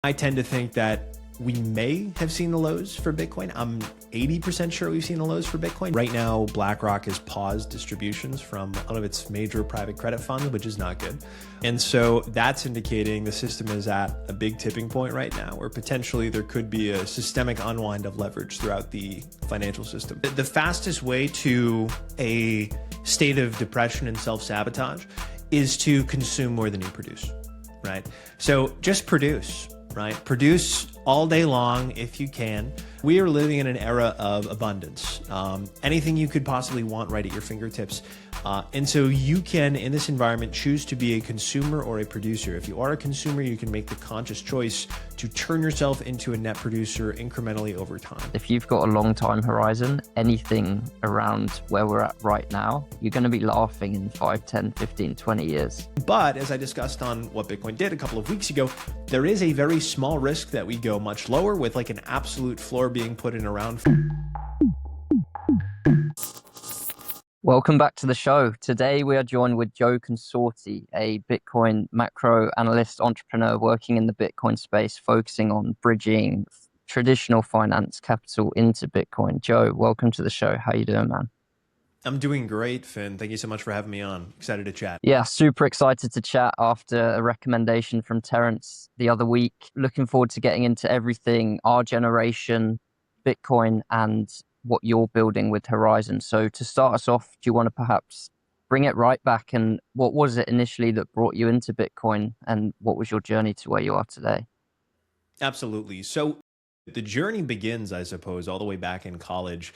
I tend to think that we may have seen the lows for Bitcoin. I'm 80% sure we've seen the lows for Bitcoin. Right now, BlackRock has paused distributions from one of its major private credit funds, which is not good. And so that's indicating the system is at a big tipping point right now, where potentially there could be a systemic unwind of leverage throughout the financial system. The fastest way to a state of depression and self-sabotage is to consume more than you produce, right? So just produce. Right? Produce all day long if you can. We are living in an era of abundance. Anything you could possibly want right at your fingertips. And so you can, in this environment, choose to be a consumer or a producer. If you are a consumer, you can make the conscious choice to turn yourself into a net producer incrementally over time. If you've got a long time horizon, anything around where we're at right now, you're going to be laughing in 5, 10, 15, 20 years. But as I discussed on What Bitcoin Did a couple of weeks ago, there is a very small risk that we go much lower with like an absolute floor being put in around. Welcome back to the show. Today we are joined with Joe Consorti, a Bitcoin macro analyst entrepreneur working in the Bitcoin space, focusing on bridging traditional finance capital into Bitcoin. Joe, welcome to the show. How you doing, man? I'm doing great, Finn. Thank you so much for having me on. Excited to chat. Yeah, super excited to chat after a recommendation from Terence the other week. Looking forward to getting into everything, our generation, Bitcoin, and what you're building with Horizon. So to start us off, do you want to perhaps bring it right back, and what was it initially that brought you into Bitcoin, and what was your journey to where you are today? Absolutely. So the journey begins, I suppose, all the way back in college.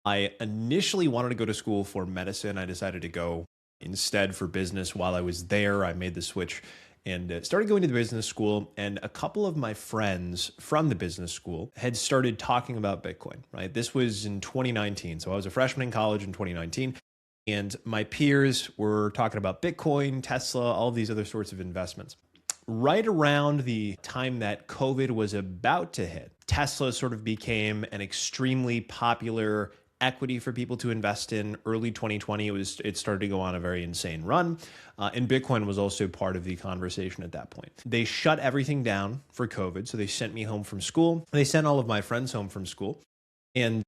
I initially wanted to go to school for medicine. I decided to go instead for business. While I was there, I made the switch and started going to the business school. And a couple of my friends from the business school had started talking about Bitcoin, right? This was in 2019. So I was a freshman in college in 2019. And my peers were talking about Bitcoin, Tesla, all these other sorts of investments. Right around the time that COVID was about to hit, Tesla sort of became an extremely popular equity for people to invest in. Early 2020, it started to go on a very insane run. And Bitcoin was also part of the conversation at that point. They shut everything down for COVID. So they sent me home from school. They sent all of my friends home from school. And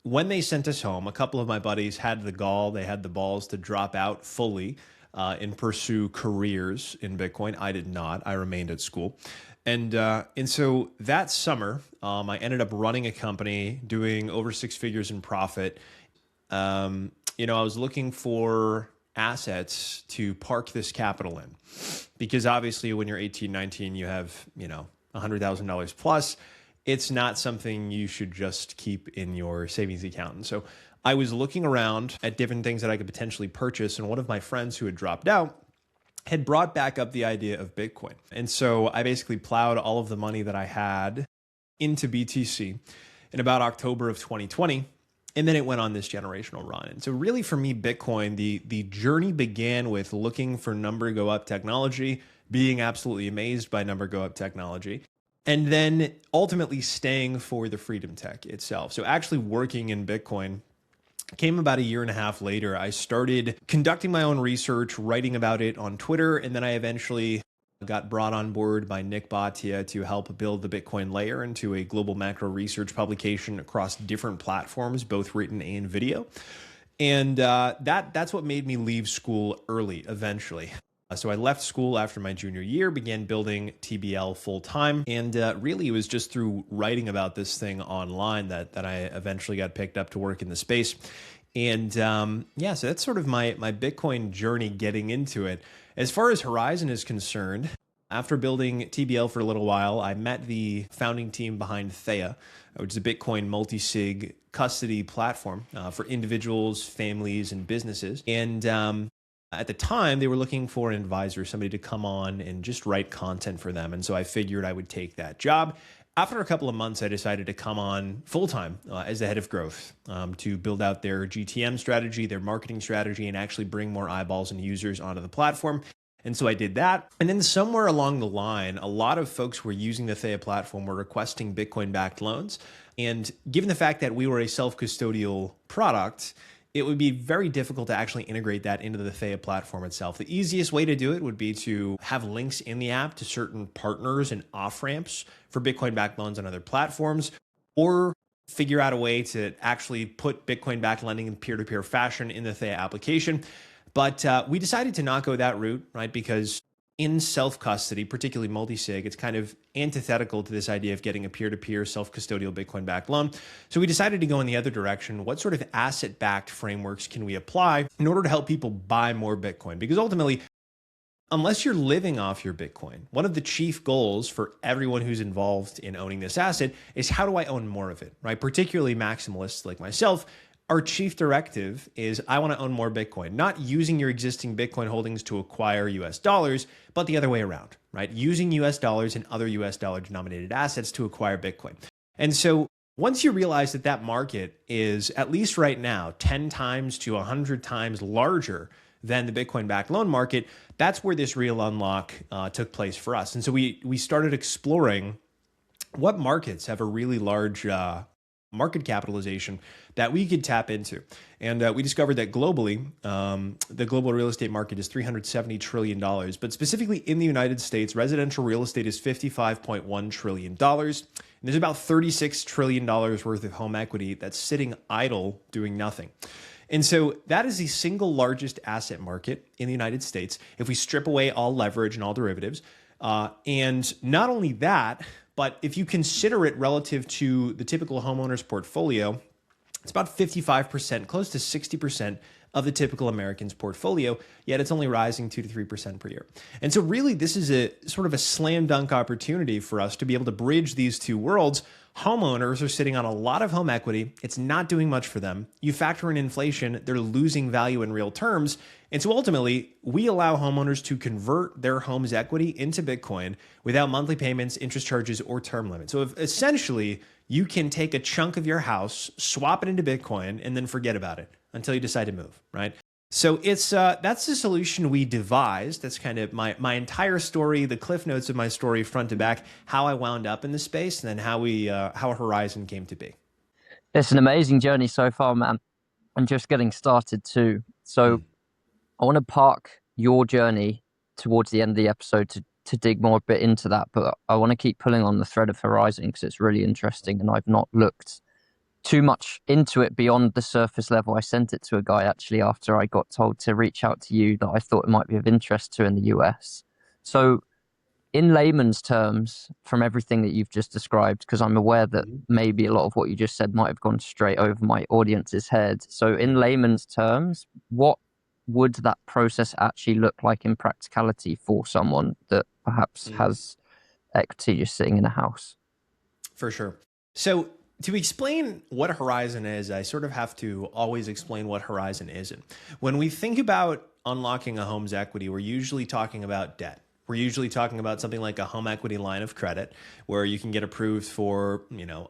when they sent us home, a couple of my buddies had the gall, they had the balls to drop out fully and pursue careers in Bitcoin. I did not. I remained at school. And so that summer, I ended up running a company doing over 6 figures in profit. I was looking for assets to park this capital in, because obviously when you're 18, 19, you have, $100,000 plus. It's not something you should just keep in your savings account. And so I was looking around at different things that I could potentially purchase. And one of my friends who had dropped out had brought back up the idea of Bitcoin. And so I basically plowed all of the money that I had into BTC in about October of 2020. And then it went on this generational run. And so really for me, Bitcoin, the journey began with looking for number go up technology, being absolutely amazed by number go up technology, and then ultimately staying for the freedom tech itself. So actually working in Bitcoin came about a year and a half later. I started conducting my own research, writing about it on Twitter, and then I eventually got brought on board by Nick Bhatia to help build the Bitcoin layer into a global macro research publication across different platforms, both written and video. And that's what made me leave school early eventually. So I left school after my junior year, began building TBL full time. And really it was just through writing about this thing online that I eventually got picked up to work in the space. And so that's sort of my Bitcoin journey getting into it. As far as Horizon is concerned, after building TBL for a little while, I met the founding team behind Theia, which is a Bitcoin multi-sig custody platform for individuals, families, and businesses. And at the time, they were looking for an advisor, somebody to come on and just write content for them. And so I figured I would take that job. After a couple of months, I decided to come on full-time as the head of growth to build out their GTM strategy, their marketing strategy, and actually bring more eyeballs and users onto the platform. And so I did that. And then somewhere along the line, a lot of folks who were using the Theia platform were requesting Bitcoin-backed loans. And given the fact that we were a self-custodial product, it would be very difficult to actually integrate that into the Thea platform itself. The easiest way to do it would be to have links in the app to certain partners and off ramps for Bitcoin backed loans on other platforms, or figure out a way to actually put Bitcoin backed lending in peer to peer fashion in the Thea application. But we decided to not go that route, right? Because in self-custody, particularly multi-sig, it's kind of antithetical to this idea of getting a peer-to-peer self-custodial Bitcoin-backed loan. So we decided to go in the other direction. What sort of asset-backed frameworks can we apply in order to help people buy more Bitcoin? Because ultimately, unless you're living off your Bitcoin, one of the chief goals for everyone who's involved in owning this asset is how do I own more of it, right? Particularly maximalists like myself, our chief directive is I want to own more Bitcoin, not using your existing Bitcoin holdings to acquire US dollars, but the other way around, right? Using US dollars and other US dollar denominated assets to acquire Bitcoin. And so once you realize that that market is, at least right now, 10 times to 100 times larger than the Bitcoin backed loan market, that's where this real unlock took place for us. And so we started exploring what markets have a really large market capitalization that we could tap into. And we discovered that globally, the global real estate market is $370 trillion. But specifically in the United States, residential real estate is $55.1 trillion. And there's about $36 trillion worth of home equity that's sitting idle doing nothing. And so that is the single largest asset market in the United States if we strip away all leverage and all derivatives. And not only that, but if you consider it relative to the typical homeowner's portfolio, it's about 55%, close to 60% of the typical American's portfolio, yet it's only rising 2 to 3% per year. And so really, this is a sort of a slam dunk opportunity for us to be able to bridge these two worlds. Homeowners are sitting on a lot of home equity. It's not doing much for them. You factor in inflation, they're losing value in real terms. And so ultimately, we allow homeowners to convert their home's equity into Bitcoin without monthly payments, interest charges, or term limits. So if essentially, you can take a chunk of your house, swap it into Bitcoin, and then forget about it until you decide to move, right? So it's that's the solution we devised. That's kind of my entire story, the cliff notes of my story, front to back, how I wound up in the space, and then how Horizon came to be. It's an amazing journey so far, man. And just getting started too. So I want to park your journey towards the end of the episode to dig more a bit into that, but I want to keep pulling on the thread of Horizon because it's really interesting and I've not looked too much into it beyond the surface level. I sent it to a guy actually after I got told to reach out to you that I thought it might be of interest to in the US. So in layman's terms, from everything that you've just described, because I'm aware that maybe a lot of what you just said might have gone straight over my audience's head. So in layman's terms, what would that process actually look like in practicality for someone that perhaps has equity just sitting in a house? For sure. So to explain what Horizon is, I sort of have to always explain what Horizon isn't. When we think about unlocking a home's equity, we're usually talking about debt. We're usually talking about something like a home equity line of credit where you can get approved for,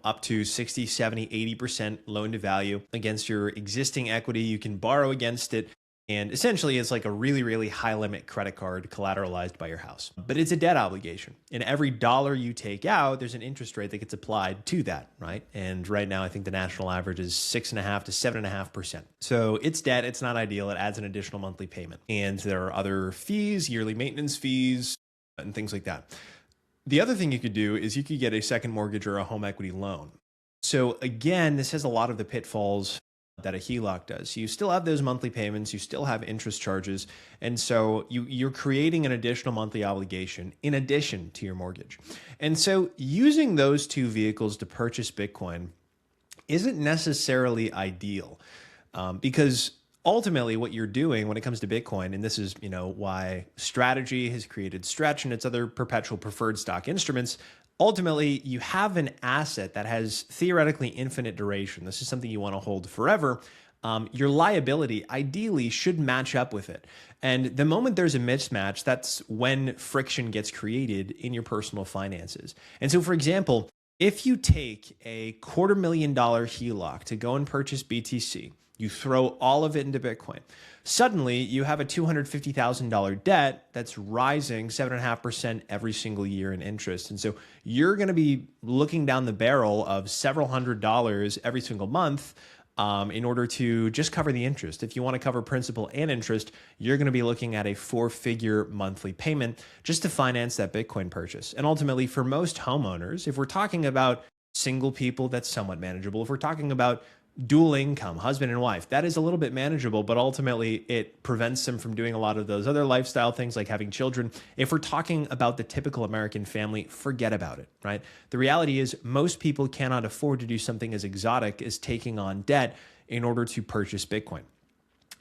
up to 60, 70, 80% loan to value against your existing equity. You can borrow against it. And essentially, it's like a really, really high limit credit card collateralized by your house. But it's a debt obligation. And every dollar you take out, there's an interest rate that gets applied to that, right? And right now, I think the national average is 6.5 to 7.5%. So it's debt. It's not ideal. It adds an additional monthly payment. And there are other fees, yearly maintenance fees, and things like that. The other thing you could do is you could get a second mortgage or a home equity loan. So again, this has a lot of the pitfalls that a HELOC does. You still have those monthly payments, you still have interest charges, and so you're creating an additional monthly obligation in addition to your mortgage. And so using those two vehicles to purchase Bitcoin isn't necessarily ideal because ultimately what you're doing when it comes to Bitcoin, and this is why Strategy has created Stretch and its other perpetual preferred stock instruments. Ultimately, you have an asset that has theoretically infinite duration. This is something you want to hold forever. Your liability ideally should match up with it. And the moment there's a mismatch, that's when friction gets created in your personal finances. And so, for example, if you take a $250,000 HELOC to go and purchase BTC, you throw all of it into Bitcoin. Suddenly, you have a $250,000 debt that's rising 7.5% every single year in interest. And so you're going to be looking down the barrel of several $100s every single month in order to just cover the interest. If you want to cover principal and interest, you're going to be looking at a 4-figure monthly payment just to finance that Bitcoin purchase. And ultimately, for most homeowners, if we're talking about single people, that's somewhat manageable. If we're talking about dual income, husband and wife, that is a little bit manageable, but ultimately it prevents them from doing a lot of those other lifestyle things like having children. If we're talking about the typical American family, forget about it, right? The reality is most people cannot afford to do something as exotic as taking on debt in order to purchase Bitcoin.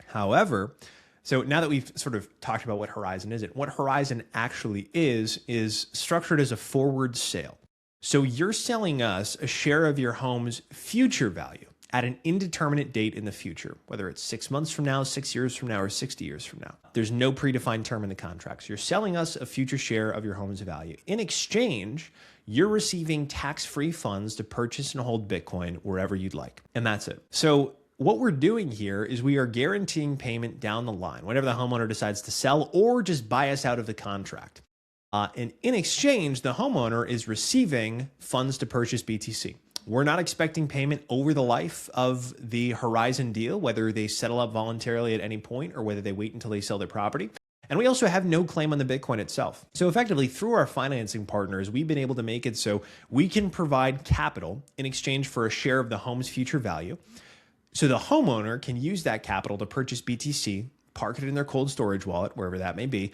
However, so now that we've sort of talked about what Horizon isn't, what Horizon actually is structured as a forward sale. So you're selling us a share of your home's future value at an indeterminate date in the future, whether it's 6 months from now, 6 years from now, or 60 years from now. There's no predefined term in the contract. So you're selling us a future share of your home's value. In exchange, you're receiving tax-free funds to purchase and hold Bitcoin wherever you'd like. And that's it. So what we're doing here is we are guaranteeing payment down the line, whenever the homeowner decides to sell or just buy us out of the contract. And in exchange, the homeowner is receiving funds to purchase BTC. We're not expecting payment over the life of the Horizon deal, whether they settle up voluntarily at any point or whether they wait until they sell their property. And we also have no claim on the Bitcoin itself. So effectively, through our financing partners, we've been able to make it so we can provide capital in exchange for a share of the home's future value. So the homeowner can use that capital to purchase BTC, park it in their cold storage wallet, wherever that may be,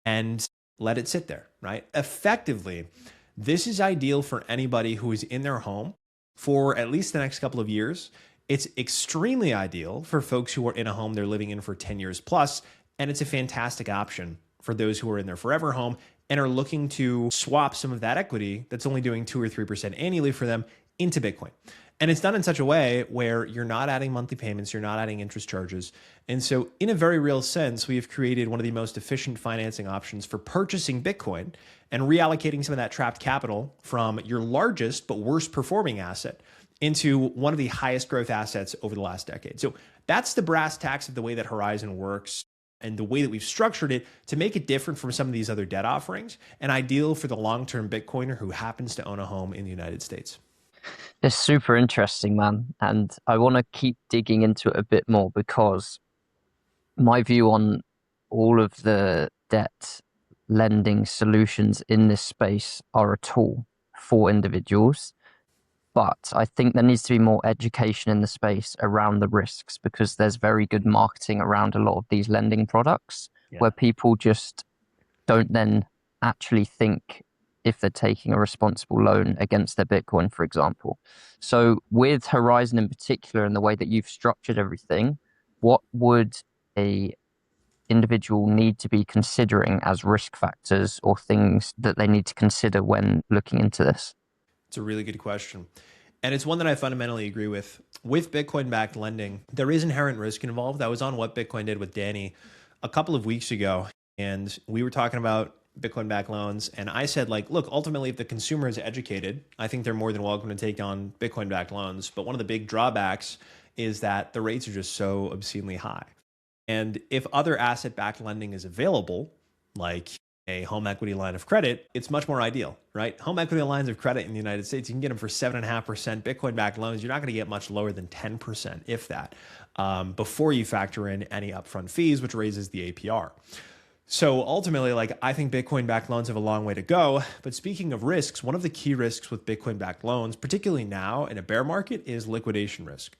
and let it sit there, right? Effectively, this is ideal for anybody who is in their home for at least the next couple of years. It's extremely ideal for folks who are in a home they're living in for 10 years plus, and it's a fantastic option for those who are in their forever home and are looking to swap some of that equity that's only doing 2 or 3% annually for them into Bitcoin. And it's done in such a way where you're not adding monthly payments, you're not adding interest charges. And so in a very real sense, we have created one of the most efficient financing options for purchasing Bitcoin and reallocating some of that trapped capital from your largest but worst performing asset into one of the highest growth assets over the last decade. So that's the brass tacks of the way that Horizon works and the way that we've structured it to make it different from some of these other debt offerings and ideal for the long-term Bitcoiner who happens to own a home in the United States. It's super interesting, man. And I want to keep digging into it a bit more because my view on all of the debt lending solutions in this space are a tool for individuals. But I think there needs to be more education in the space around the risks because there's very good marketing around a lot of these lending products where people just don't then actually think if they're taking a responsible loan against their Bitcoin, for example. So with Horizon in particular and the way that you've structured everything, what would a individual need to be considering as risk factors or things that they need to consider when looking into this? It's a really good question. And it's one that I fundamentally agree with. With Bitcoin-backed lending, there is inherent risk involved. I was on What Bitcoin Did with Danny a couple of weeks ago, and we were talking about Bitcoin-backed loans. And I said, like, look, ultimately, if the consumer is educated, I think they're more than welcome to take on Bitcoin-backed loans. But one of the big drawbacks is that the rates are just so obscenely high. And if other asset-backed lending is available, like a home equity line of credit, it's much more ideal, right? Home equity lines of credit in the United States, you can get them for 7.5%. Bitcoin-backed loans, you're not going to get much lower than 10%, if that, before you factor in any upfront fees, which raises the APR. So ultimately, like, I think Bitcoin-backed loans have a long way to go. But speaking of risks, one of the key risks with Bitcoin-backed loans, particularly now in a bear market, is liquidation risk.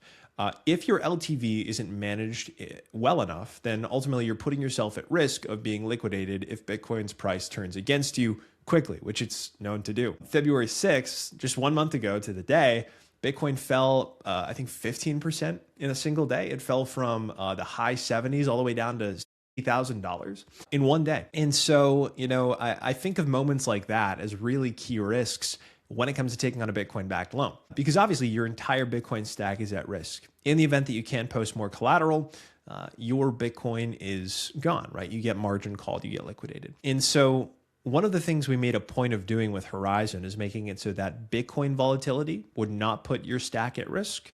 If your LTV isn't managed well enough, then ultimately you're putting yourself at risk of being liquidated if Bitcoin's price turns against you quickly, which it's known to do. February 6th, just 1 month ago to the day, Bitcoin fell, I think 15% in a single day. It fell from the high 70s all the way down to $80,000 in one day. And so, I think of moments like that as really key risks when it comes to taking on a Bitcoin-backed loan, because obviously your entire Bitcoin stack is at risk. In the event that you can't post more collateral, your Bitcoin is gone, right? You get margin called, you get liquidated. And so one of the things we made a point of doing with Horizon is making it so that Bitcoin volatility would not put your stack at risk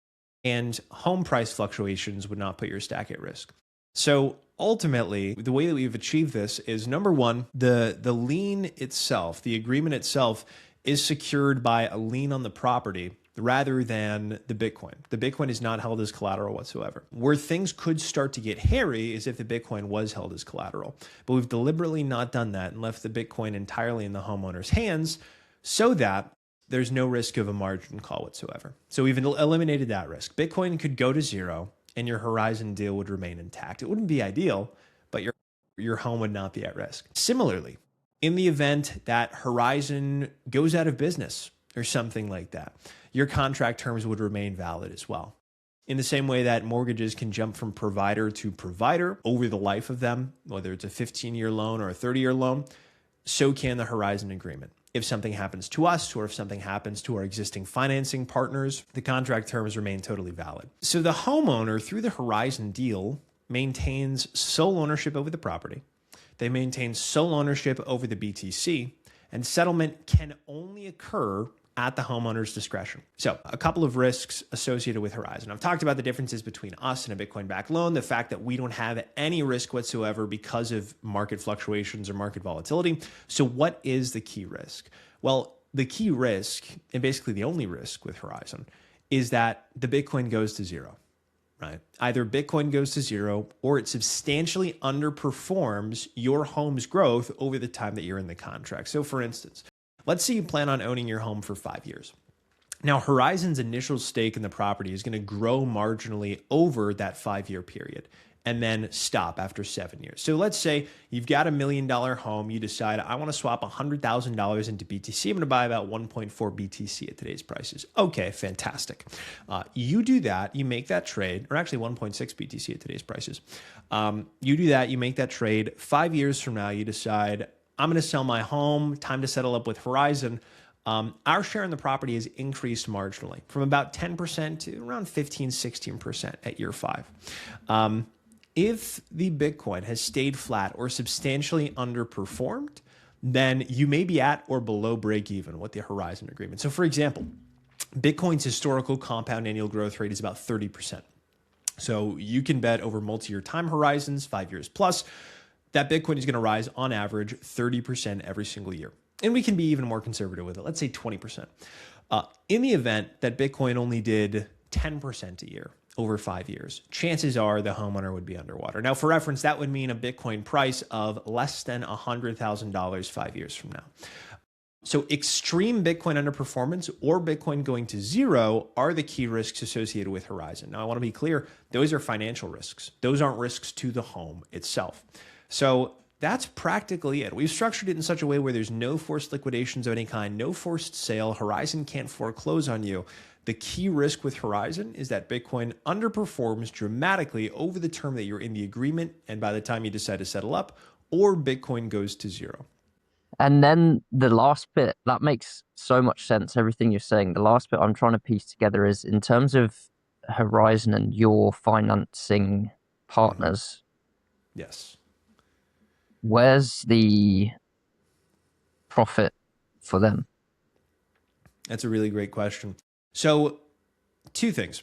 and home price fluctuations would not put your stack at risk. So ultimately, the way that we've achieved this is, number one, the lien itself, the agreement itself, is secured by a lien on the property rather than the Bitcoin. The Bitcoin is not held as collateral whatsoever. Where things could start to get hairy is if the Bitcoin was held as collateral. But we've deliberately not done that and left the Bitcoin entirely in the homeowner's hands so that there's no risk of a margin call whatsoever. So we've eliminated that risk. Bitcoin could go to zero and your Horizon deal would remain intact. It wouldn't be ideal, but your home would not be at risk. Similarly, in the event that Horizon goes out of business or something like that, your contract terms would remain valid as well. In the same way that mortgages can jump from provider to provider over the life of them, whether it's a 15-year loan or a 30-year loan, so can the Horizon agreement. If something happens to us or if something happens to our existing financing partners, the contract terms remain totally valid. So the homeowner, through the Horizon deal, maintains sole ownership over the property. They maintain sole ownership over the BTC, and settlement can only occur at the homeowner's discretion. So a couple of risks associated with Horizon. I've talked about the differences between us and a Bitcoin-backed loan, the fact that we don't have any risk whatsoever because of market fluctuations or market volatility. So what is the key risk? Well, the key risk, and basically the only risk with Horizon, is that the Bitcoin goes to zero, right? Either Bitcoin goes to zero or it substantially underperforms your home's growth over the time that you're in the contract. So for instance, let's say you plan on owning your home for 5 years. Now, Horizon's initial stake in the property is going to grow marginally over that 5-year period and then stop after 7 years. So let's say you've got $1 million home. You decide, I want to swap $100,000 into BTC. I'm going to buy about 1.4 BTC at today's prices. Okay, fantastic. You do that, you make that trade, or actually 1.6 BTC at today's prices. You do that, you make that trade. 5 years from now, you decide, I'm going to sell my home, time to settle up with Horizon. Our share in the property has increased marginally from about 10% to around 15, 16% at year 5. If the Bitcoin has stayed flat or substantially underperformed, then you may be at or below break even with the Horizon agreement. So for example, Bitcoin's historical compound annual growth rate is about 30%. So you can bet over multi-year time horizons, 5 years plus, that Bitcoin is going to rise on average 30% every single year. And we can be even more conservative with it. Let's say 20%. In the event that Bitcoin only did 10% a year over 5 years, chances are the homeowner would be underwater. Now, for reference, that would mean a Bitcoin price of less than $100,000 5 years from now. So extreme Bitcoin underperformance or Bitcoin going to zero are the key risks associated with Horizon. Now, I want to be clear, those are financial risks. Those aren't risks to the home itself. So that's practically it. We've structured it in such a way where there's no forced liquidations of any kind, no forced sale. Horizon can't foreclose on you. The key risk with Horizon is that Bitcoin underperforms dramatically over the term that you're in the agreement and by the time you decide to settle up, or Bitcoin goes to zero. And then the last bit, that makes so much sense, everything you're saying. The last bit I'm trying to piece together is in terms of Horizon and your financing partners. Yes. Where's the profit for them? That's a really great question. So two things.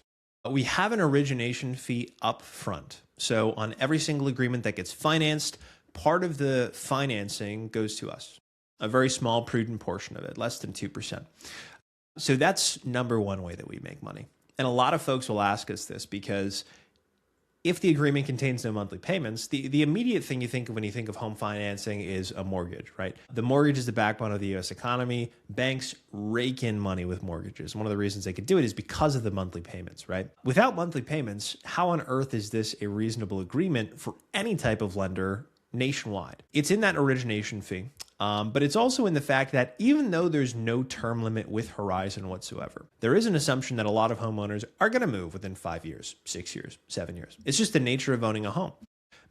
We have an origination fee up front. So on every single agreement that gets financed, part of the financing goes to us, a very small, prudent portion of it, less than 2%. So that's number one way that we make money. And a lot of folks will ask us this because if the agreement contains no monthly payments, the immediate thing you think of when you think of home financing is a mortgage, right? The mortgage is the backbone of the US economy. Banks rake in money with mortgages. One of the reasons they could do it is because of the monthly payments, right? Without monthly payments, how on earth is this a reasonable agreement for any type of lender nationwide? It's in that origination fee. But it's also in the fact that even though there's no term limit with Horizon whatsoever, there is an assumption that a lot of homeowners are going to move within 5 years, 6 years, 7 years. It's just the nature of owning a home.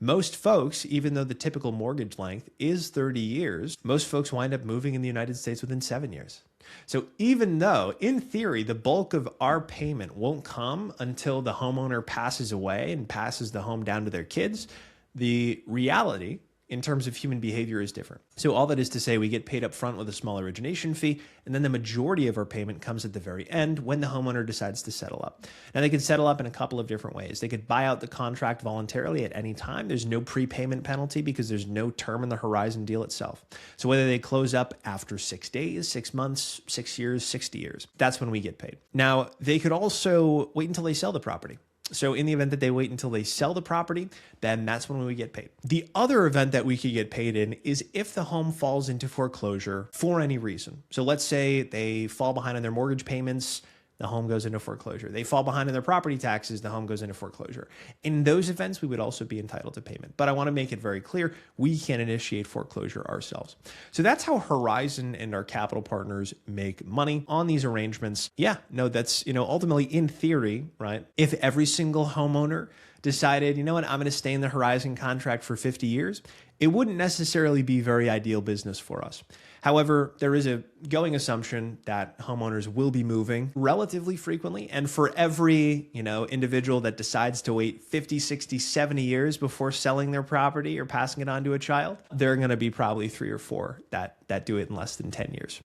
Most folks, even though the typical mortgage length is 30 years, most folks wind up moving in the United States within 7 years. So even though, in theory, the bulk of our payment won't come until the homeowner passes away and passes the home down to their kids, the reality in terms of human behavior is different. So all that is to say, we get paid up front with a small origination fee, and then the majority of our payment comes at the very end when the homeowner decides to settle up. Now, they could settle up in a couple of different ways. They could buy out the contract voluntarily at any time. There's no prepayment penalty because there's no term in the Horizon deal itself. So whether they close up after 6 days, 6 months, 6 years, 60 years, that's when we get paid. Now, they could also wait until they sell the property. So in the event that they wait until they sell the property, then that's when we get paid. The other event that we could get paid in is if the home falls into foreclosure for any reason. So let's say they fall behind on their mortgage payments, the home goes into foreclosure. They fall behind on their property taxes, the home goes into foreclosure. In those events, we would also be entitled to payment. But I want to make it very clear, we can't initiate foreclosure ourselves. So that's how Horizon and our capital partners make money on these arrangements. Yeah, no, that's, ultimately in theory, right? If every single homeowner decided, you know what, I'm going to stay in the Horizon contract for 50 years, it wouldn't necessarily be very ideal business for us. However, there is a going assumption that homeowners will be moving relatively frequently. And for every, individual that decides to wait 50, 60, 70 years before selling their property or passing it on to a child, there are going to be probably 3 or 4 that do it in less than 10 years.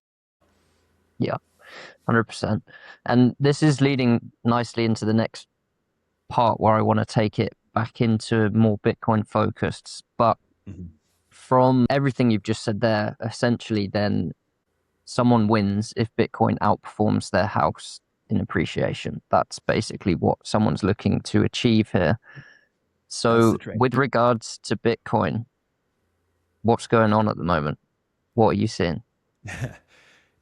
Yeah, 100%. And this is leading nicely into the next part where I want to take it back into more Bitcoin focused. But from everything you've just said there, essentially then someone wins if Bitcoin outperforms their house in appreciation. That's basically what someone's looking to achieve here. So with regards to Bitcoin, what's going on at the moment? What are you seeing?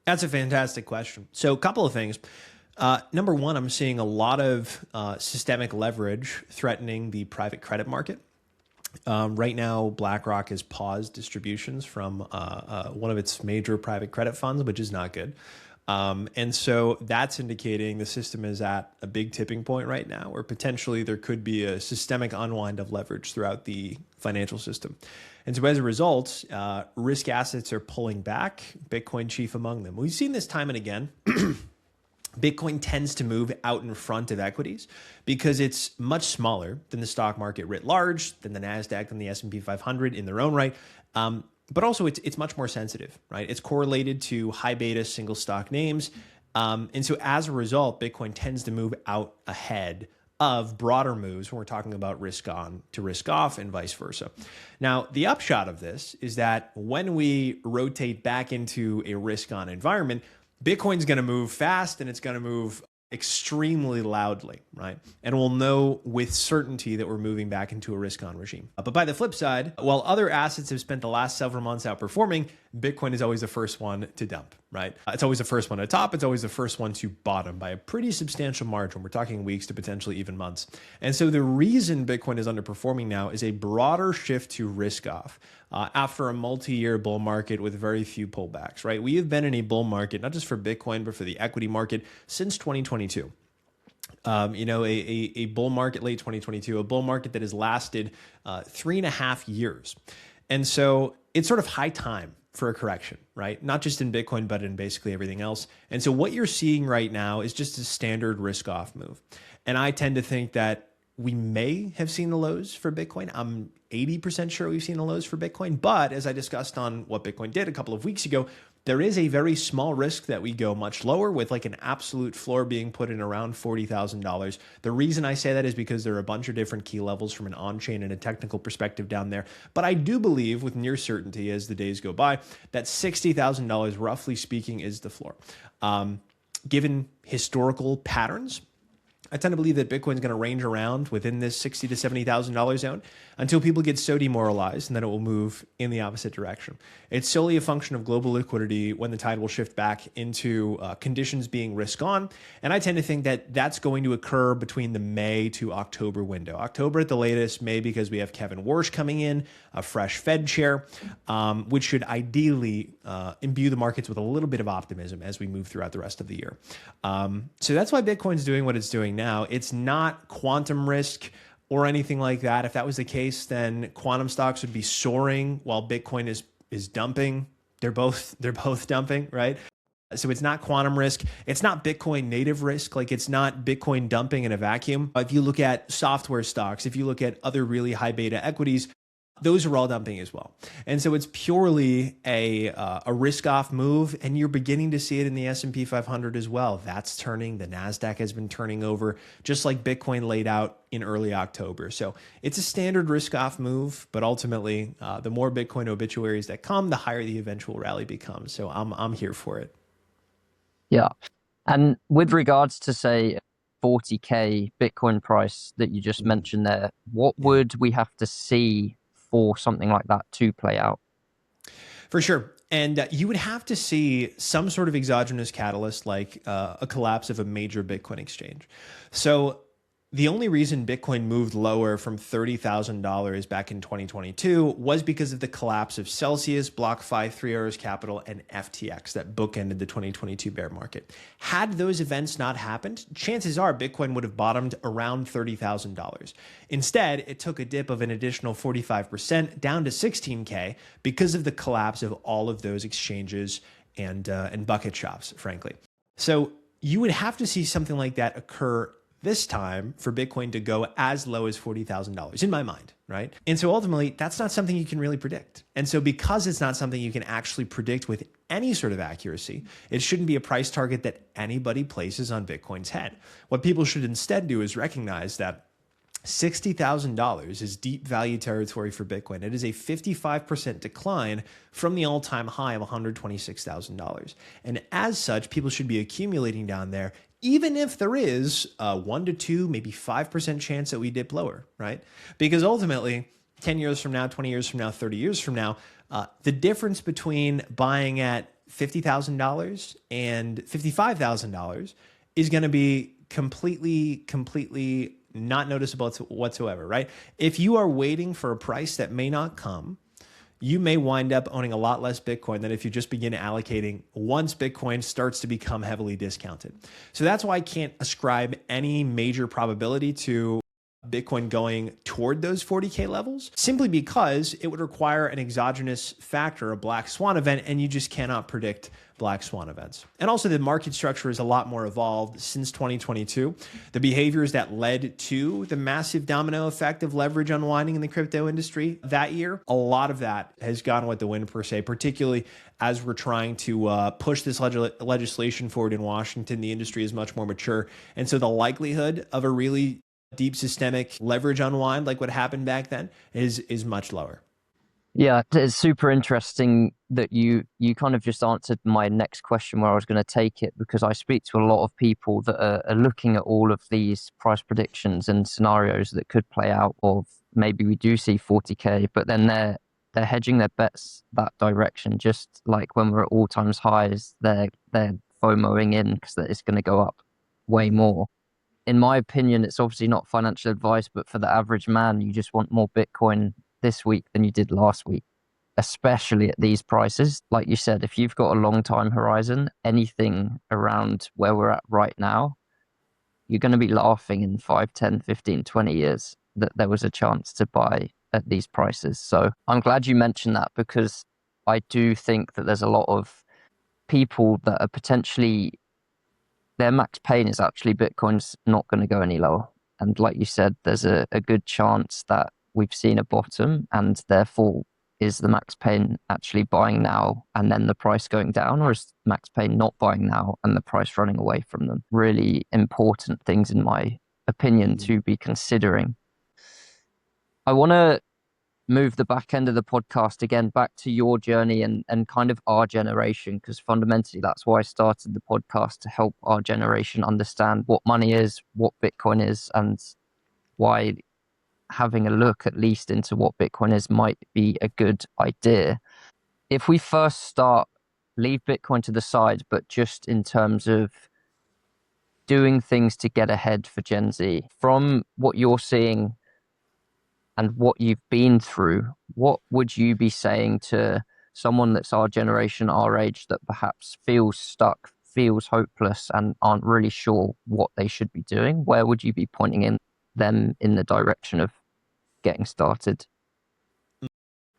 That's a fantastic question. So a couple of things. Number one, I'm seeing a lot of systemic leverage threatening the private credit market. Right now, BlackRock has paused distributions from one of its major private credit funds, which is not good. And so that's indicating the system is at a big tipping point right now, where potentially there could be a systemic unwind of leverage throughout the financial system. And so as a result, risk assets are pulling back, Bitcoin chief among them. We've seen this time and again. Bitcoin tends to move out in front of equities because it's much smaller than the stock market writ large, than the NASDAQ, than the S&P 500 in their own right. But also it's much more sensitive, right? It's correlated to high beta single stock names. And so as a result, Bitcoin tends to move out ahead of broader moves when we're talking about risk on to risk off and vice versa. Now, the upshot of this is that when we rotate back into a risk on environment, Bitcoin's going to move fast and it's going to move extremely loudly, right? And we'll know with certainty that we're moving back into a risk-on regime. But by the flip side, while other assets have spent the last several months outperforming, Bitcoin is always the first one to dump, right? It's always the first one to top. It's always the first one to bottom by a pretty substantial margin. We're talking weeks to potentially even months. And so the reason Bitcoin is underperforming now is a broader shift to risk off after a multi-year bull market with very few pullbacks, right? We have been in a bull market, not just for Bitcoin, but for the equity market since 2022. A bull market late 2022, a bull market that has lasted 3.5 years. And so it's sort of high time for a correction, right? Not just in Bitcoin, but in basically everything else. And so what you're seeing right now is just a standard risk off move. And I tend to think that we may have seen the lows for Bitcoin. I'm 80% sure we've seen the lows for Bitcoin. But as I discussed on what Bitcoin did a couple of weeks ago, there is a very small risk that we go much lower with like an absolute floor being put in around $40,000. The reason I say that is because there are a bunch of different key levels from an on-chain and a technical perspective down there. But I do believe with near certainty as the days go by that $60,000, roughly speaking, is the floor. Given historical patterns, I tend to believe that Bitcoin is going to range around within this $60,000 to $70,000 zone until people get so demoralized, and then it will move in the opposite direction. It's solely a function of global liquidity when the tide will shift back into conditions being risk on. And I tend to think that that's going to occur between the May to October window. October at the latest, May because we have Kevin Warsh coming in, a fresh Fed chair, which should ideally imbue the markets with a little bit of optimism as we move throughout the rest of the year. So that's why Bitcoin's doing what it's doing now. It's not quantum risk or anything like that. If that was the case, then quantum stocks would be soaring while Bitcoin is dumping. They're both dumping, right? So it's not quantum risk. It's not Bitcoin native risk. Like it's not Bitcoin dumping in a vacuum. If you look at software stocks, if you look at other really high beta equities, those are all dumping as well. And so it's purely a risk off move, and you're beginning to see it in the S&P 500 as well. That's turning. The Nasdaq has been turning over, just like Bitcoin laid out in early October. So it's a standard risk off move, but ultimately, the more Bitcoin obituaries that come, the higher the eventual rally becomes. So I'm here for it. Yeah. And with regards to, say, 40K Bitcoin price that you just mentioned there, what Yeah. would we have to see for something like that to play out? For sure. And you would have to see some sort of exogenous catalyst like a collapse of a major Bitcoin exchange. So the only reason Bitcoin moved lower from $30,000 back in 2022 was because of the collapse of Celsius, BlockFi, Three Arrows Capital, and FTX that bookended the 2022 bear market. Had those events not happened, chances are Bitcoin would have bottomed around $30,000. Instead, it took a dip of an additional 45% down to 16K because of the collapse of all of those exchanges and bucket shops, frankly. So you would have to see something like that occur this time for Bitcoin to go as low as $40,000 in my mind, right? And so ultimately, that's not something you can really predict. And so because it's not something you can actually predict with any sort of accuracy, it shouldn't be a price target that anybody places on Bitcoin's head. What people should instead do is recognize that $60,000 is deep value territory for Bitcoin. It is a 55% decline from the all-time high of $126,000. And as such, people should be accumulating down there, even if there is a 1 to 2, maybe 5% chance that we dip lower, right? Because ultimately, 10 years from now, 20 years from now, 30 years from now, the difference between buying at $50,000 and $55,000 is going to be completely not noticeable whatsoever, right? If you are waiting for a price that may not come, you may wind up owning a lot less Bitcoin than if you just begin allocating once Bitcoin starts to become heavily discounted. So that's why I can't ascribe any major probability to Bitcoin going toward those 40K levels, simply because it would require an exogenous factor, a black swan event, and you just cannot predict black swan events. And also the market structure is a lot more evolved since 2022. The behaviors that led to the massive domino effect of leverage unwinding in the crypto industry that year, a lot of that has gone with the wind per se, particularly as we're trying to push this legislation forward in Washington. The industry is much more mature. And so the likelihood of a really deep systemic leverage unwind like what happened back then is much lower. Yeah, it's super interesting that you kind of just answered my next question where I was going to take it, because I speak to a lot of people that are looking at all of these price predictions and scenarios that could play out of maybe we do see 40K, but then they're hedging their bets that direction, just like when we're at all times highs, they're FOMOing in because it's going to go up way more. In my opinion, it's obviously not financial advice, but for the average man, you just want more Bitcoin this week than you did last week, especially at these prices. Like you said, if you've got a long time horizon, anything around where we're at right now, you're going to be laughing in 5, 10, 15, 20 years that there was a chance to buy at these prices. So I'm glad you mentioned that, because I do think that there's a lot of people that are potentially, their max pain is actually Bitcoin's not going to go any lower. And like you said, there's a good chance that we've seen a bottom, and therefore is the max pain actually buying now and then the price going down, or is max pain not buying now and the price running away from them? Really important things, in my opinion, to be considering. I want to move the back end of the podcast again back to your journey and kind of our generation, because fundamentally that's why I started the podcast, to help our generation understand what money is, what Bitcoin is, and why having a look at least into what Bitcoin is might be a good idea. If we first start, leave Bitcoin to the side, but just in terms of doing things to get ahead for Gen Z, from what you're seeing and what you've been through, what would you be saying to someone that's our generation, our age, that perhaps feels stuck, feels hopeless, and aren't really sure what they should be doing? Where would you be pointing them in the direction of getting started?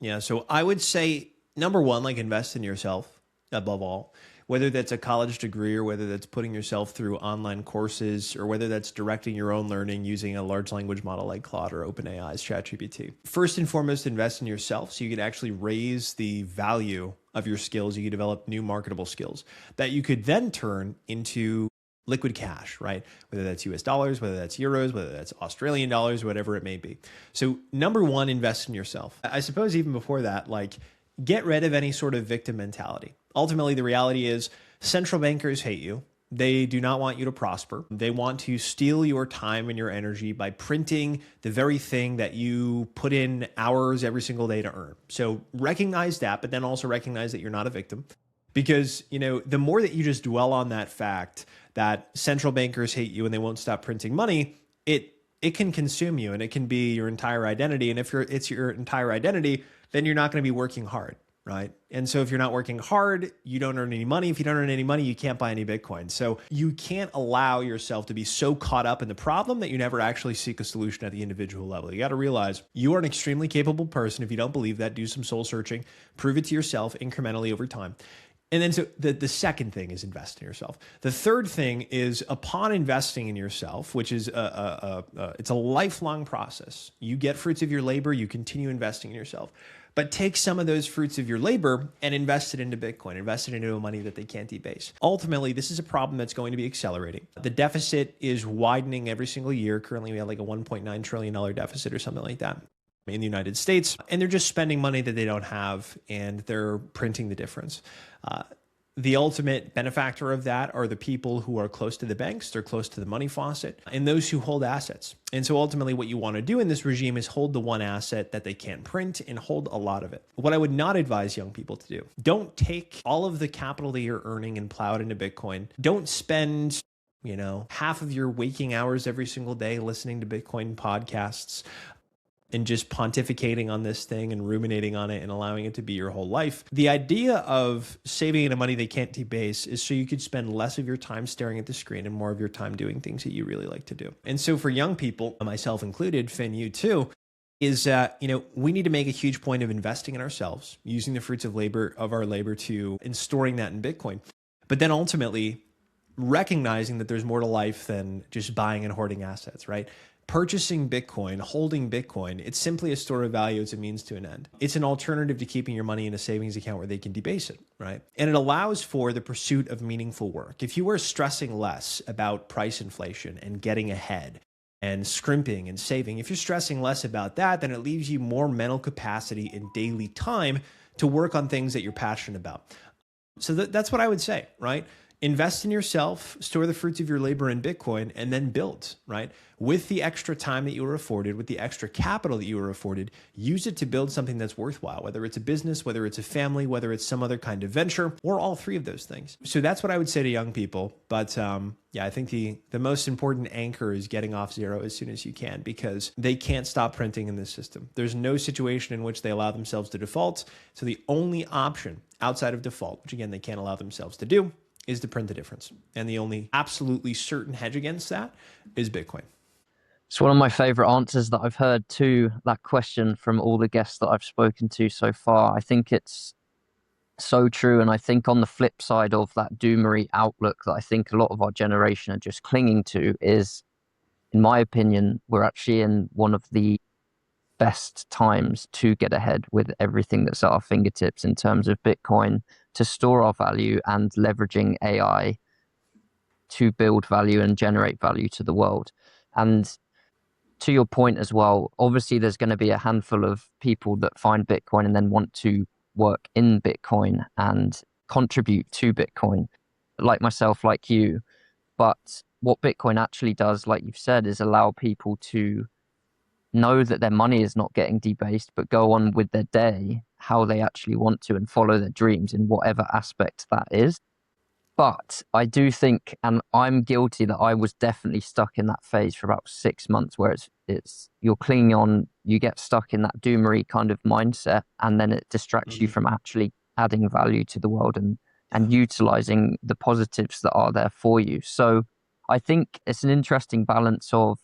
Yeah, so I would say number one, like invest in yourself above all. whether that's a college degree or whether that's putting yourself through online courses or whether that's directing your own learning using a large language model like Claude or OpenAI's ChatGPT. First and foremost, invest in yourself so you can actually raise the value of your skills. You can develop new marketable skills that you could then turn into liquid cash, right? Whether that's US dollars, whether that's euros, whether that's Australian dollars, whatever it may be. So number one, invest in yourself. I suppose even before that, like, get rid of any sort of victim mentality. Ultimately, the reality is central bankers hate you. They do not want you to prosper. They want to steal your time and your energy by printing the very thing that you put in hours every single day to earn. So recognize that, but then also recognize that you're not a victim. Because, the more that you just dwell on that fact that central bankers hate you and they won't stop printing money, it can consume you and it can be your entire identity. And if it's your entire identity, then you're not going to be working hard, right? And so if you're not working hard, you don't earn any money. If you don't earn any money, you can't buy any Bitcoin. So you can't allow yourself to be so caught up in the problem that you never actually seek a solution at the individual level. You got to realize you are an extremely capable person. If you don't believe that, do some soul searching, prove it to yourself incrementally over time. And then so the second thing is invest in yourself. The third thing is upon investing in yourself, which is it's a lifelong process. You get fruits of your labor, you continue investing in yourself. But take some of those fruits of your labor and invest it into Bitcoin, invest it into money that they can't debase. Ultimately, this is a problem that's going to be accelerating. The deficit is widening every single year. Currently, we have like a $1.9 trillion deficit or something like that in the United States, and they're just spending money that they don't have, and they're printing the difference. The ultimate benefactor of that are the people who are close to the banks, they're close to the money faucet, and those who hold assets. And so ultimately what you want to do in this regime is hold the one asset that they can't print and hold a lot of it. What I would not advise young people to do, don't take all of the capital that you're earning and plow it into Bitcoin. Don't spend half of your waking hours every single day listening to Bitcoin podcasts and just pontificating on this thing and ruminating on it and allowing it to be your whole life. The idea of saving into money they can't debase is so you could spend less of your time staring at the screen and more of your time doing things that you really like to do. And so for young people, myself included, Finn, you too, is that, we need to make a huge point of investing in ourselves, using the fruits of our labor and storing that in Bitcoin. But then ultimately recognizing that there's more to life than just buying and hoarding assets, right? Purchasing Bitcoin, holding Bitcoin, it's simply a store of value. It's a means to an end. It's an alternative to keeping your money in a savings account where they can debase it, right? And it allows for the pursuit of meaningful work. If you are stressing less about price inflation and getting ahead and scrimping and saving, if you're stressing less about that, then it leaves you more mental capacity and daily time to work on things that you're passionate about. So that's what I would say, right? Invest in yourself, store the fruits of your labor in Bitcoin, and then build, right? With the extra time that you were afforded, with the extra capital that you were afforded, use it to build something that's worthwhile, whether it's a business, whether it's a family, whether it's some other kind of venture, or all three of those things. So that's what I would say to young people. But I think the most important anchor is getting off zero as soon as you can, because they can't stop printing in this system. There's no situation in which they allow themselves to default. So the only option outside of default, which again, they can't allow themselves to do, is to print the difference. And the only absolutely certain hedge against that is Bitcoin. It's one of my favorite answers that I've heard to that question from all the guests that I've spoken to so far. I think it's so true. And I think on the flip side of that doomery outlook that I think a lot of our generation are just clinging to is, in my opinion, we're actually in one of the best times to get ahead with everything that's at our fingertips in terms of Bitcoin to store our value and leveraging AI to build value and generate value to the world. And to your point as well, obviously there's going to be a handful of people that find Bitcoin and then want to work in Bitcoin and contribute to Bitcoin, like myself, like you. But what Bitcoin actually does, like you've said, is allow people to know that their money is not getting debased, but go on with their day how they actually want to and follow their dreams in whatever aspect that is. But I do think, and I'm guilty, that I was definitely stuck in that phase for about 6 months where it's you're clinging on, you get stuck in that doomery kind of mindset, and then it distracts you from actually adding value to the world and utilizing the positives that are there for you. So I think it's an interesting balance of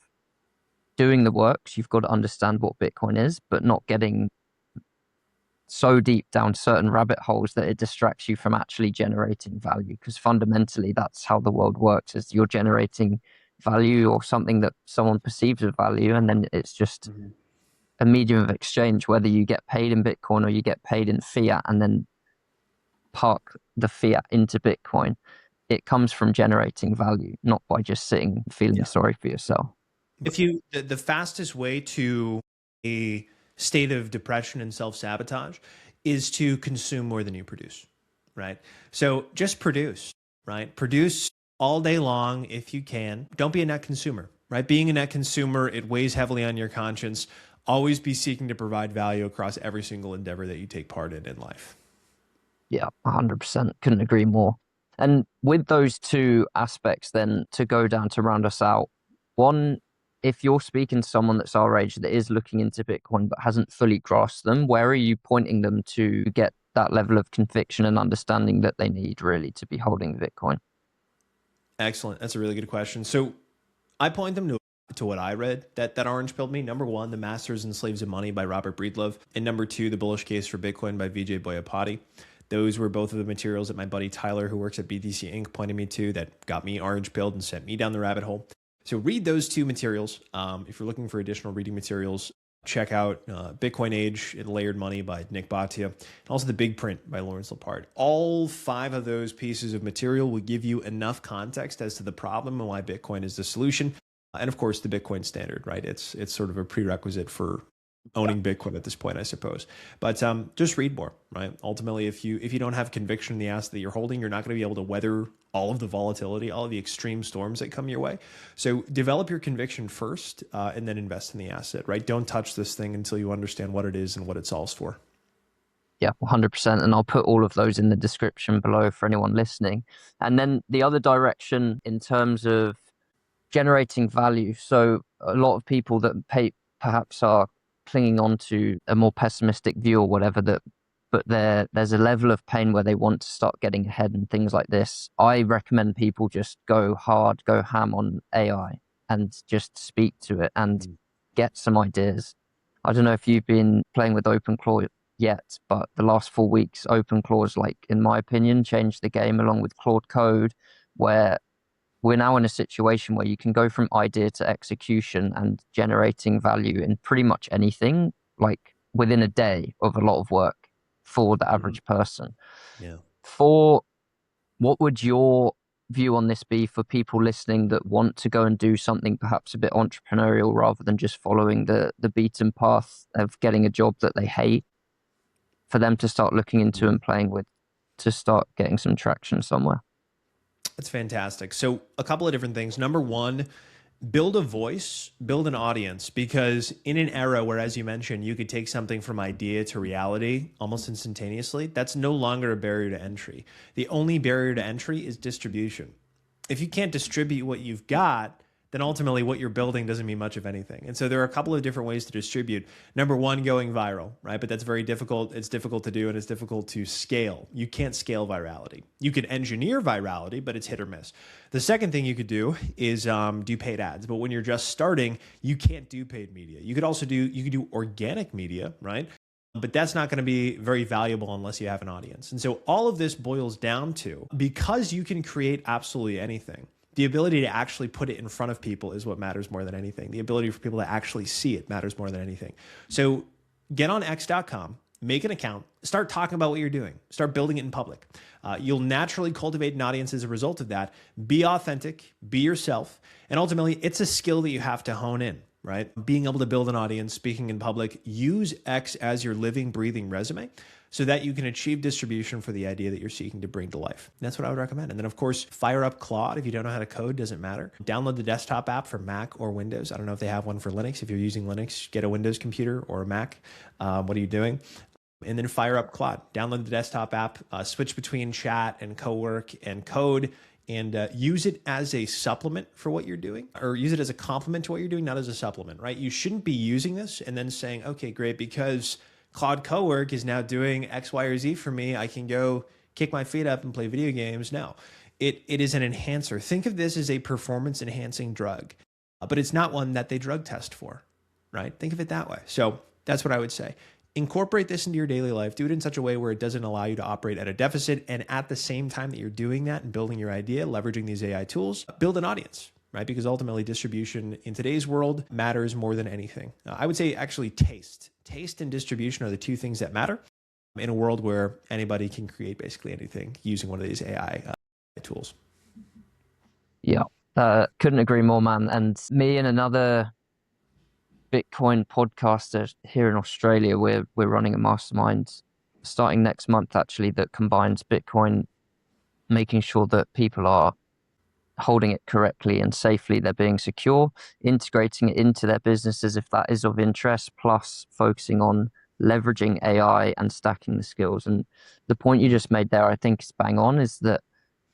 doing the works. You've got to understand what Bitcoin is, but not getting so deep down certain rabbit holes that it distracts you from actually generating value. Because fundamentally, that's how the world works: is you're generating value or something that someone perceives as value, and then it's just Mhm. a medium of exchange, whether you get paid in Bitcoin or you get paid in fiat, and then park the fiat into Bitcoin. It comes from generating value, not by just sitting feeling Yeah. sorry for yourself. If you, the fastest way to a state of depression and self-sabotage is to consume more than you produce, right? So just produce, right? Produce all day long if you can. Don't be a net consumer, right? Being a net consumer, it weighs heavily on your conscience. Always be seeking to provide value across every single endeavor that you take part in life. Yeah, 100%. Couldn't agree more. And with those two aspects, then to go down to round us out, one, if you're speaking to someone that's our age that is looking into Bitcoin but hasn't fully grasped them, where are you pointing them to get that level of conviction and understanding that they need really to be holding Bitcoin? Excellent. That's a really good question. So I point them to what I read that orange pilled me. Number one, The Masters and Slaves of Money by Robert Breedlove. And number two, The Bullish Case for Bitcoin by Vijay Boyapati. Those were both of the materials that my buddy Tyler, who works at BTC Inc., pointed me to that got me orange pilled and sent me down the rabbit hole. So read those two materials. If you're looking for additional reading materials, check out Bitcoin Age and Layered Money by Nick Bhatia, and also The Big Print by Lawrence Lepard. All five of those pieces of material will give you enough context as to the problem and why Bitcoin is the solution. And of course, the Bitcoin standard, right? It's sort of a prerequisite for owning Bitcoin at this point, I suppose. But just read more, right? Ultimately, if you don't have conviction in the asset that you're holding, you're not going to be able to weather all of the volatility, all of the extreme storms that come your way. So develop your conviction first, and then invest in the asset, right? Don't touch this thing until you understand what it is and what it solves for. Yeah, 100%. And I'll put all of those in the description below for anyone listening. And then the other direction in terms of generating value. So a lot of people that perhaps are clinging on to a more pessimistic view or whatever, that but there's a level of pain where they want to start getting ahead and things like this. I recommend people just go hard, go ham on AI and just speak to it and get some ideas. I don't know if you've been playing with OpenClaw yet, but the last 4 weeks, OpenClaw's, like, in my opinion, changed the game along with Claude Code, where we're now in a situation where you can go from idea to execution and generating value in pretty much anything, like within a day of a lot of work for the average person. Yeah. For what would your view on this be for people listening that want to go and do something perhaps a bit entrepreneurial rather than just following the beaten path of getting a job that they hate, for them to start looking into and playing with to start getting some traction somewhere? That's fantastic. So a couple of different things. Number one, build a voice, build an audience, because in an era where, as you mentioned, you could take something from idea to reality almost instantaneously, that's no longer a barrier to entry. The only barrier to entry is distribution. If you can't distribute what you've got, then ultimately what you're building doesn't mean much of anything. And so there are a couple of different ways to distribute. Number one, going viral, right? But that's very difficult. It's difficult to do, and it's difficult to scale. You can't scale virality. You can engineer virality, but it's hit or miss. The second thing you could do is do paid ads. But when you're just starting, you can't do paid media. You could also do organic media, right? But that's not going to be very valuable unless you have an audience. And so all of this boils down to, because you can create absolutely anything, the ability to actually put it in front of people is what matters more than anything. The ability for people to actually see it matters more than anything. So get on x.com, make an account, start talking about what you're doing, start building it in public. You'll naturally cultivate an audience as a result of that. Be authentic, be yourself. And ultimately, it's a skill that you have to hone in, right? Being able to build an audience, speaking in public, use X as your living, breathing resume so that you can achieve distribution for the idea that you're seeking to bring to life. And that's what I would recommend. And then, of course, fire up Claude. If you don't know how to code, doesn't matter. Download the desktop app for Mac or Windows. I don't know if they have one for Linux. If you're using Linux, get a Windows computer or a Mac. What are you doing? And then fire up Claude. Download the desktop app, switch between chat and co-work and code, and use it as a supplement for what you're doing, or use it as a complement to what you're doing, not as a supplement, right? You shouldn't be using this and then saying, okay, great, because Claude Cowork is now doing X, Y, or Z for me, I can go kick my feet up and play video games. No, it is an enhancer. Think of this as a performance enhancing drug, but it's not one that they drug test for, right? Think of it that way. So that's what I would say. Incorporate this into your daily life. Do it in such a way where it doesn't allow you to operate at a deficit. And at the same time that you're doing that and building your idea, leveraging these AI tools, build an audience, right? Because ultimately distribution in today's world matters more than anything. I would say actually taste and distribution are the two things that matter in a world where anybody can create basically anything using one of these AI tools. Yeah, couldn't agree more, man. And me and another Bitcoin podcaster here in Australia, we're running a mastermind starting next month actually that combines Bitcoin, making sure that people are holding it correctly and safely, they're being secure, integrating it into their businesses if that is of interest, plus focusing on leveraging AI and stacking the skills. And the point you just made there, I think is bang on, is that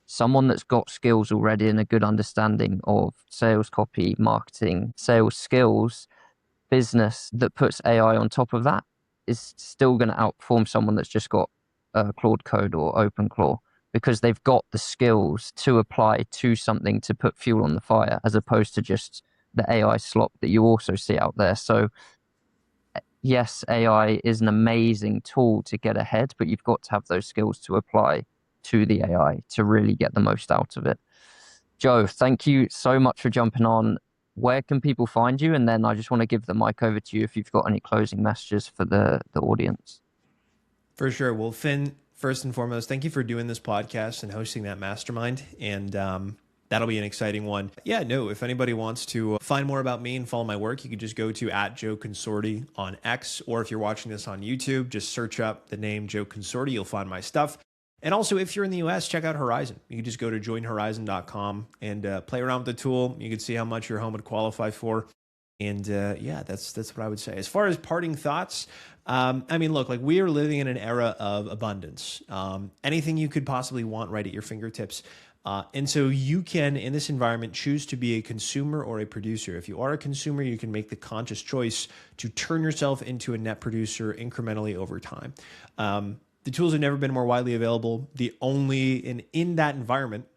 someone that's got skills already and a good understanding of sales copy, marketing, sales skills, business that puts AI on top of that is still going to outperform someone that's just got Claude Code or OpenClaw because they've got the skills to apply to something to put fuel on the fire as opposed to just the AI slop that you also see out there. So yes, AI is an amazing tool to get ahead, but you've got to have those skills to apply to the AI to really get the most out of it. Joe, thank you so much for jumping on. Where can people find you? And then I just want to give the mic over to you if you've got any closing messages for the audience. For sure. Well, Finn, first and foremost, thank you for doing this podcast and hosting that mastermind. And that'll be an exciting one. Yeah, no, if anybody wants to find more about me and follow my work, you can just go to @JoeConsorti on X, or if you're watching this on YouTube, just search up the name Joe Consorti. You'll find my stuff. And also, if you're in the US, check out Horizon. You can just go to joinhorizon.com and play around with the tool. You can see how much your home would qualify for. And yeah, that's what I would say. As far as parting thoughts, I mean, look, like we are living in an era of abundance. Anything you could possibly want right at your fingertips. And so you can, in this environment, choose to be a consumer or a producer. If you are a consumer, you can make the conscious choice to turn yourself into a net producer incrementally over time. The tools have never been more widely available. In that environment,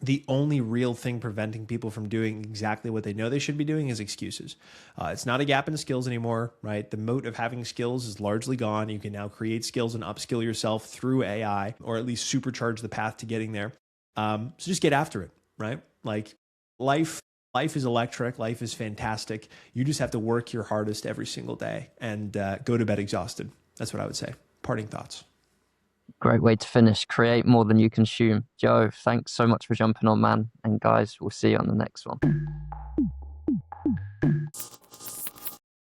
the only real thing preventing people from doing exactly what they know they should be doing is excuses. It's not a gap in skills anymore, right? The moat of having skills is largely gone. You can now create skills and upskill yourself through AI, or at least supercharge the path to getting there. So just get after it, right? Like life is electric. Life is fantastic. You just have to work your hardest every single day and go to bed exhausted. That's what I would say. Parting thoughts. Great way to finish. Create more than you consume. Joe, thanks so much for jumping on, man. And guys, we'll see you on the next one.